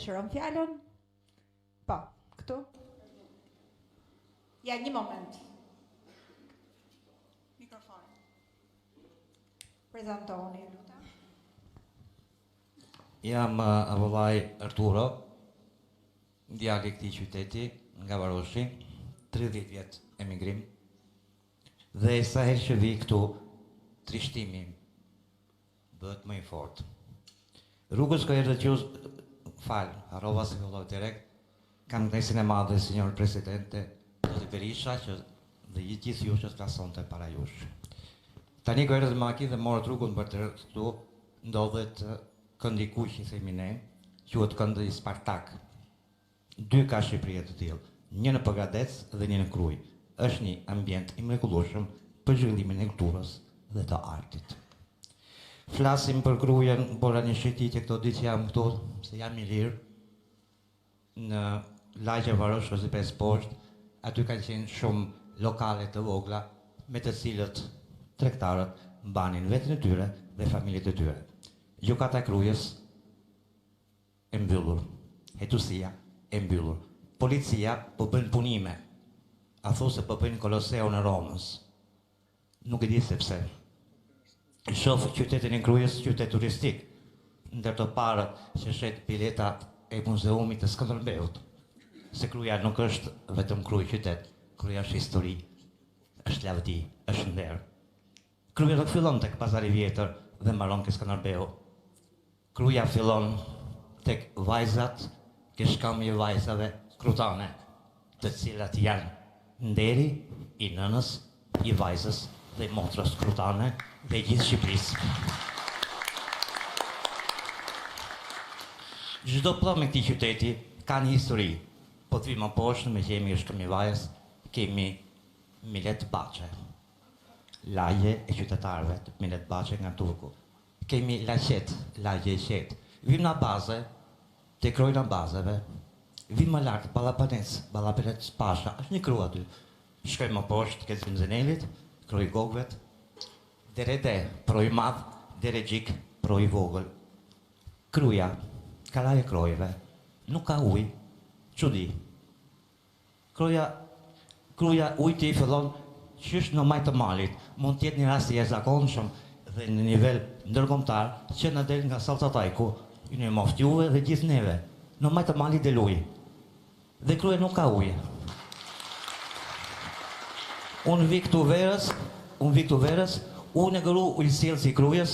Shëron fjallën? Po, këtu? Ja, një moment. Mikrofon. Prezentoni, lutem. Jam Avallaj Arturo, djali i këtij qyteti, nga Varoshi, 30 vjet emigrim. Dhe sa herë që vi këtu, trishtimi bëhet më i fortë. Rrugës ka erdhë që harrova se filloi direkt. Kam kënaqësinë e madhe, sinjor Presidente, zoti Berisha, që dhe gjithë ju që flasonte para jush. Tani ka erdhë makinë dhe morët rrugën për të këtu, ndodhet këndi kuq, i themi ne, quhet këndi Spartak. 2 ka Shqipëri të tillë, një në Përgadec dhe një në Krujë. Është një ambient i mrekullueshëm për zhvillimin e kulturës dhe të artit. Flasim për Krujën, bora një shëtitje këto ditë jam këtu, se jam i lirë, në lagje Varosh ose 5 poshtë, aty kanë qenë shumë lokale të vogla, me të cilët tregtarët mbanin vetën e tyre dhe familjet e tyre. Gjykata e Krujës e mbyllur, hetusia e mbyllur, policia po bën punime, a thu se po bën Koloseu në Romës. Nuk e di sepse. Shoh qytetin e Krujës, qytet turistik, ndër të parët që shet biletat e muzeumit të Skënderbeut. Se Kruja nuk është vetëm Krujë qytet, Kruja është histori, është lavdi, është nder. Kruja nuk fillon tek Pazari Vjetër dhe mbaron ke Skënderbeu. Kruja fillon tek vajzat, ke shkëmbë vajzave krutane, të cilat janë nderi i nënës, i vajzës dhe i motrës krutane dhe gjithë Shqipërisë. Çdo pllëm e këtij qyteti ka një histori. Po të vi më poshtë me qemi Shkëmbëvajës, kemi Milet Baçe, lagje e qytetarëve të Milet Baçe nga Turku. Kemi Laqet, lagje e qetë. Vim në baze, te krojna bazeve, vim më lartë, Ballaperet Pasha, është një kru aty. Shkojmë më poshtë, ke Zinzenelit, kroj Gogvet, Derede, proj madh, Dere Gjik, proj vogël. Kruja, kalaj e krojeve, nuk ka ujë, çudi. Kruja ujti i fillon qysh në majtë të malit, mund tjetë një rast i jashtëzakonshëm dhe në nivel ndërkombëtar që na del nga Salltatajku, ju ne moftë juve dhe gjithë neve. Në majtë të malit del ujë. Dhe Kruja nuk ka ujë. Unë vi këtu verës, unë e gëru ujësjellësi i Krujës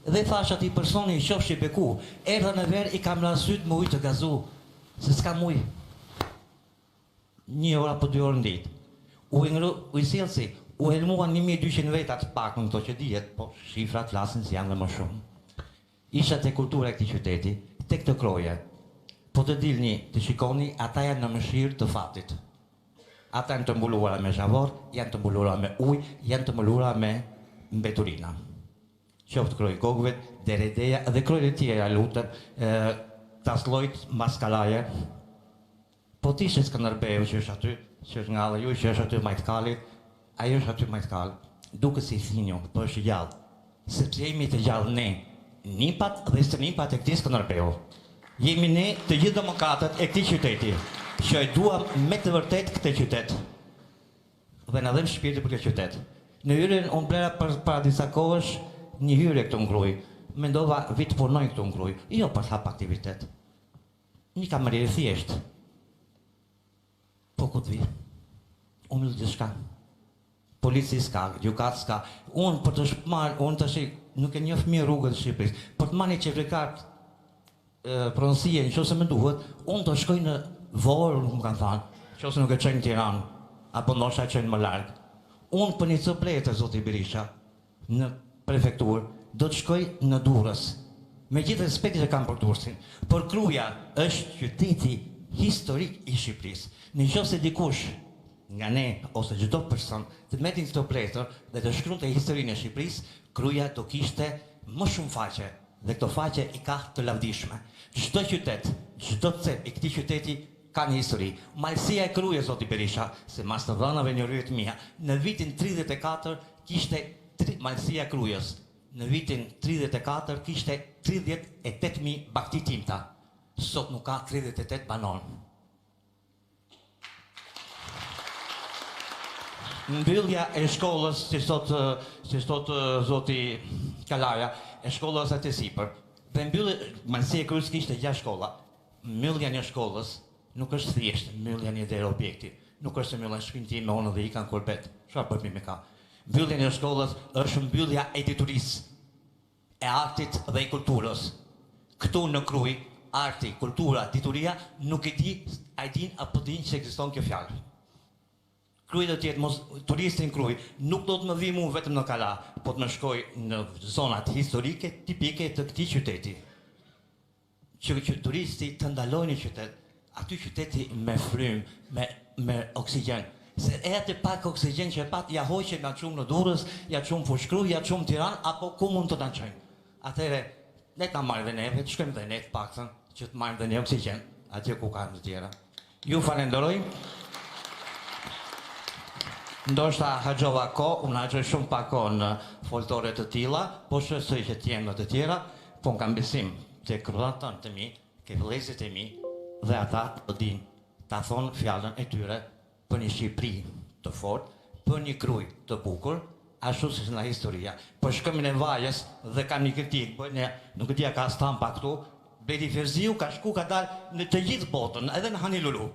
dhe thash atij personi i qofshi i beku, erdha në verë i kam rasyt me ujë të gazu, se s'kam ujë. 1 orë apo 2 orë në ditë. U ngru ujësjellësi, u helmuan 1200 veta të pak në këto që dihet, po shifrat flasin se janë dhe më shumë. Isha te kultura e këtij qyteti, tek të Kroje. Po të dilni, të shikoni, ata janë në mëshirë të fatit. Ata janë të mbuluara me zhavor, janë të mbuluara me ujë, janë të mbuluara me mbeturina. Qoftë Kroj Gogvet, Deredeja dhe krojët e tjera, lutem, Taslojt, Maskalaje. Po t'ishe Skënderbeu që është aty, që është nga dhe ju, që është aty Majtkallit, ajo është aty Majtkall, duke si thinjo, po është gjallë, sepse jemi të gjallë ne, nipat dhe stënipat e këtij Skënderbeu. Jemi ne të gjithë demokratët e këtij qyteti, që e duam me të vërtet këtë qytet, dhe na dhem shpirti për këtë qytet. Në hyrjen unë blera para disa kohësh një hyrje këtu në Krujë, mendova vit punoj këtu në Krujë, jo për hap aktivitet. Një kamerë thjesht. Po ku të vi? Unë lë gjithçka. Polici s'ka, gjykat s'ka. Unë për të marrë, unë tash nuk e njoh mirë rrugët e Shqipërisë. Për të marrë një qeverikat pronësie, nëse më duhet, unë do shkoj në Vorë, më kanë thënë, nëse nuk e çoj në Tiranë, apo ndoshta e çoj më larg. Unë për një copletë, zoti Berisha, në prefekturë, do të shkoj në Durrës. Me gjithë respektin që kam për Durrësin, por Kruja është qyteti historik i Shqipërisë. Nëse dikush nga ne ose çdo person të merrte një copletër dhe të shkruante historinë e Shqipërisë, Kruja do kishte më shumë faqe, dhe këto faqe i ka të lavdishme. Çdo qytet, çdo cep i këtij qyteti ka një histori. Malësia e Krujës, zoti Berisha, se mas të dhënave një rryet mia, në vitin 34 kishte Malësia e Krujës. Në vitin 34 kishte 38.000 bakti timta. sot nuk ka 38 banon. Mbyllja e shkollës, si thot zoti Kalaja, e shkollës atë sipër. Dhe Malësia e Krujës kishte 6 shkolla. Mbyllja një shkollës nuk është thjesht mbyllja një derë objekti. Nuk është se mbyllja shpinë time onë dhe i kanë kurbet. Çfarë përpimi ka? Mbyllja një shkollës është mbyllja e diturisë, e artit dhe i kulturës. Këtu në Krujë, arti, kultura, dituria nuk e din apo din që ekziston kjo fjalë. Krujë do të jetë turistin Krujë, nuk do të më vi mua vetëm në Kala, po të më shkoj në zonat historike tipike të këtij qyteti. Që turisti të ndalojnë në qytet, aty qyteti me frym, me oksigjen. Se e atë pak oksigjen që e pat, ja hoqe nga qumë në Durrës, ja qumë Fushkruj, ja qumë Tiranë, apo ku mund të na çojnë. Atëherë, ne ta marrë dhe neve, të shkojmë dhe ne të paktën, që të marrë dhe ne oksigjen, atje ku ka të tjera. Ju falenderoj. Ndoshta haxhova kohë, unë haxhoj shumë pak kohë në foltore të tilla, po shpresoj që të jenë të tjera, po kam besim tek kryetarët të mi, ke vëllezërit e mi dhe ata të dinë ta thonë fjalën e tyre për një Shqipëri të fortë, për një Krujë të bukur, ashtu si nga historia. Po shkëmin e Vajës dhe kam një kritikë, po ne nuk e dia ka stampa këtu, Bedi Ferziu ka shku ka dalë në të gjithë botën, edhe në Hanilulu.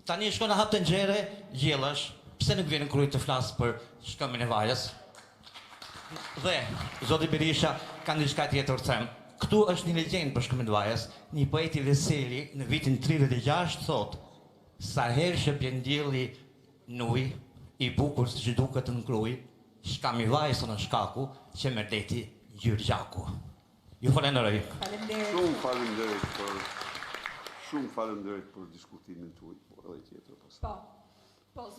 Tani shkon në hap të nxjerrë, gjellësh. Pse nuk vjen në Krujë të flasë për shkëmin e Vajës? Dhe, zoti Berisha, ka diçka tjetër të them. Këtu është një legjendë për shkëmin e Vajës, një poeti Veseli në vitin 36 thot, sa herë që bjendjeli në ujë, i bukur si që duket në Krujë, shkam i Vajës në shkaku, që me deti gjyrë gjaku. Ju falenderoj. Shumë falenderoj për diskutimin tuaj, por edhe tjetër pas. Po,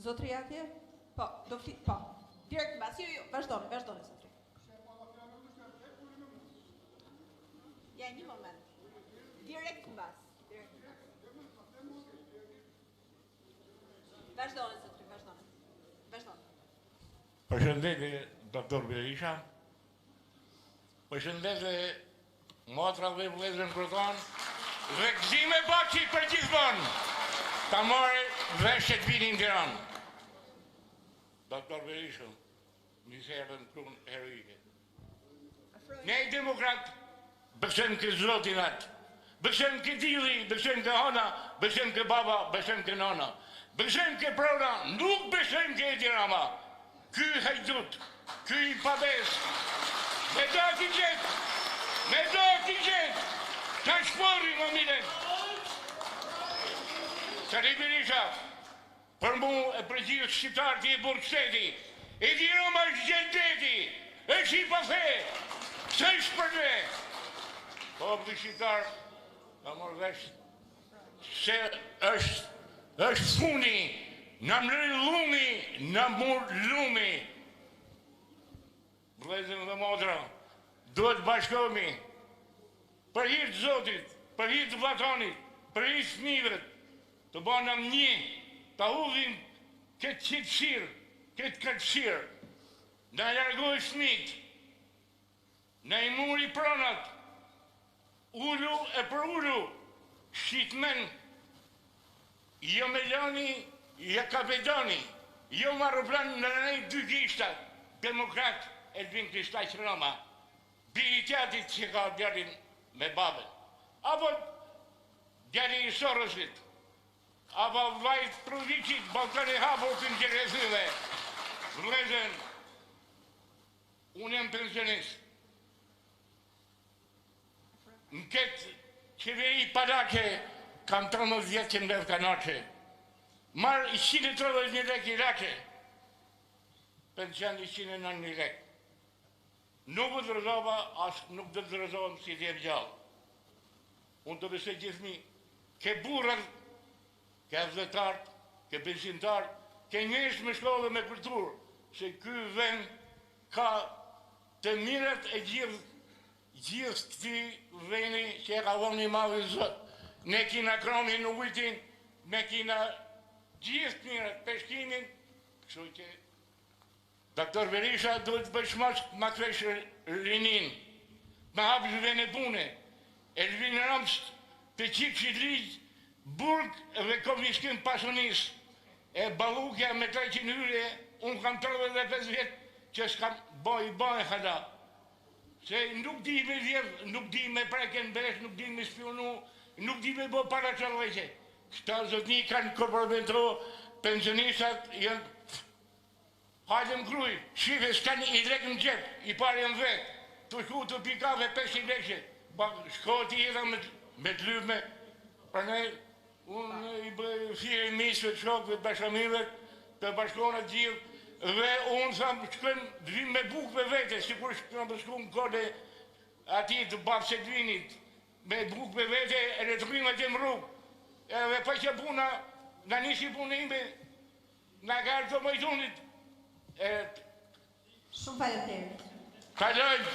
zotri atje? Po, do flit, po. Direkt mbas, jo, vazhdoni, zotri. Ja, një moment. Direkt mbas. Vazhdoni, zotri, vazhdoni. Përshëndetje, doktor Berisha. Përshëndetje, motra dhe vëllezër kryetar. Dhe gëzime baki për gjithmonë. Ta marrë vesh që të vini në Tiranë. Doktor Berisha, një herë në prunë heroike. Ne i demokrat bëksem kë zotin atë, bëksem kë dili, bëksem kë hana, bëksem kë baba, bëksem kë nana, bëksem kë prona, nuk bëksem kë Edi Rama. Ky hajdut, ky i pabes, me do t'i gjetë, ta shpori më milet. Sali Berisha, për mu e për gjithë shqiptarë t'i e burë shteti, Edi Rama është gjendeti, është i pafe, së është për ne. Po për shqiptarë, ka morë vesh, se është funi, në mërë lumi, në mërë lumi. Vëllezër dhe motra, duhet bashkohemi, për hir të Zotit, për hir të vllatonit, për hir të fëmijëve, të bënam një, ta hudhim këtë qitëshirë, këtë kërëshirë, në largoj fëmijët, në i muri pronat, ullu e për ullu, shqitmen, jo Meloni, jo Kapetoni, jo Marroplan në nej dy gishtat, demokrat Elvin Kristaq Rama, bilitjatit që ka djalin me babën, apo djali i Sorosit, apo vajt Prudicit, Balkani hapur të në Gjerezive. Vëllezër, unë jam pensionist. Në këtë qeveri padake, kam 13 vjetë që mbedh kanache. Marë 130.000 lek i rake. Pension 109.000 lek. Nuk u dërëzova, asë nuk dhe dërëzova më si djerë gjallë. Unë të besoj gjithmi, ke burën, ke avzetartë, ke benzintartë, ke njështë me shkollë me kulturë, se ky vend ka të mirët e gjithë këti vendi që e ka vonë një madhë Zot. Ne kina kronin në ujtin, ne kina gjithë mirët, peshkimin, kështu që doktor Berisha duhet të bësh ma kresh rinin, me hapë zhve në pune, Elvin Ramst, të qipë ligjë, burg dhe konfiskim pasunis, e balukja me 300 hyre, unë kam 35 vjetë që s'kam boj hada. Se nuk di me vjedh, nuk di me preken besh, nuk di me spionu, nuk di me bo para qërveqe. Këta zotni kanë komprometro, pensionistat janë, hajde më kruj, shive s'kanë i lek në gjep, i pari në vetë, të shku të pikave 500 lekse, shko t'i edhe me të lyme, pra ne, unë i bëj fire misve të shokve të bashkamive, të bashkonat gjithë, dhe unë thamë shkëm të vim me bukë me vete, si kur shkëm të shku në kode ati të babë se të vinit, me bukë me vete e në të rrimet e më rrugë, edhe pa që puna, në nisi punë ime, në kërë të mëjtunit, Shumë faleminderit. kalojnë.